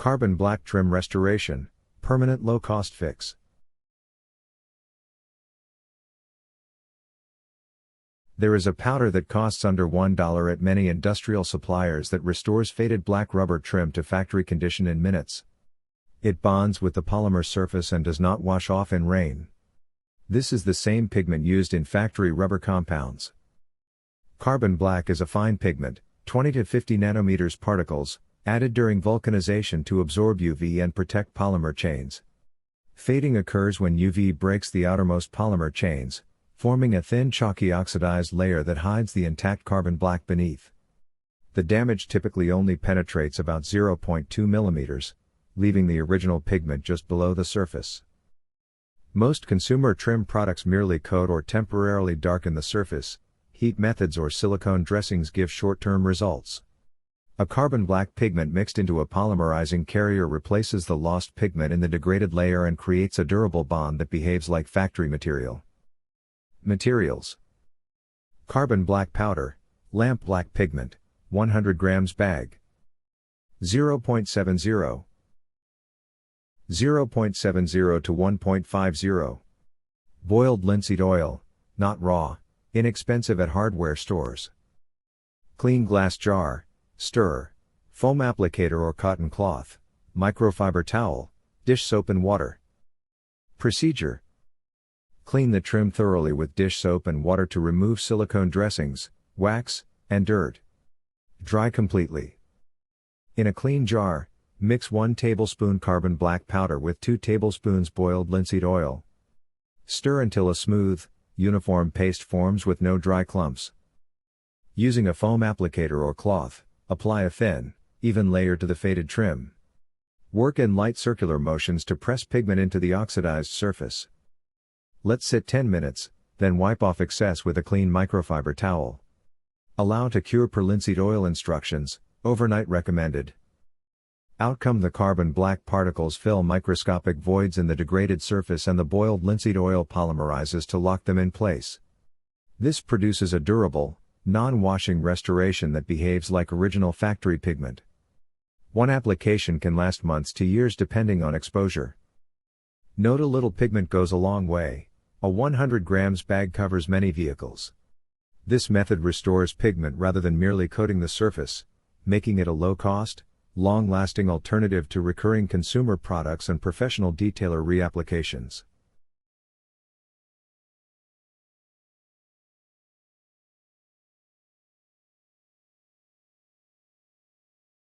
Carbon black trim restoration, permanent low-cost fix. There is a powder that costs under $1 at many industrial suppliers that restores faded black rubber trim to factory condition in minutes. It bonds with the polymer surface and does not wash off in rain. This is the same pigment used in factory rubber compounds. Carbon black is a fine pigment, 20 to 50 nanometers particles, added during vulcanization to absorb UV and protect polymer chains. Fading occurs when UV breaks the outermost polymer chains, forming a thin chalky oxidized layer that hides the intact carbon black beneath. The damage typically only penetrates about 0.2 millimeters, leaving the original pigment just below the surface. Most consumer trim products merely coat or temporarily darken the surface. Heat methods or silicone dressings give short-term results. A carbon black pigment mixed into a polymerizing carrier replaces the lost pigment in the degraded layer and creates a durable bond that behaves like factory material. Materials: carbon black powder, lamp black pigment, 100 grams bag. 0.70 0.70 to 1.50. Boiled linseed oil, not raw, inexpensive at hardware stores. Clean glass jar, stir, foam applicator or cotton cloth, microfiber towel, dish soap and water. Procedure: clean the trim thoroughly with dish soap and water to remove silicone dressings, wax, and dirt. Dry completely. In a clean jar, mix 1 tablespoon carbon black powder with 2 tablespoons boiled linseed oil. Stir until a smooth, uniform paste forms with no dry clumps. Using a foam applicator or cloth, apply a thin, even layer to the faded trim. Work in light circular motions to press pigment into the oxidized surface. Let sit 10 minutes, then wipe off excess with a clean microfiber towel. Allow to cure per linseed oil instructions, overnight recommended. Outcome: the carbon black particles fill microscopic voids in the degraded surface and the boiled linseed oil polymerizes to lock them in place. This produces a durable, non-washing restoration that behaves like original factory pigment. One application can last months to years depending on exposure. Note: a little pigment goes a long way. A 100 grams bag covers many vehicles. This method restores pigment rather than merely coating the surface, making it a low-cost, long-lasting alternative to recurring consumer products and professional detailer reapplications.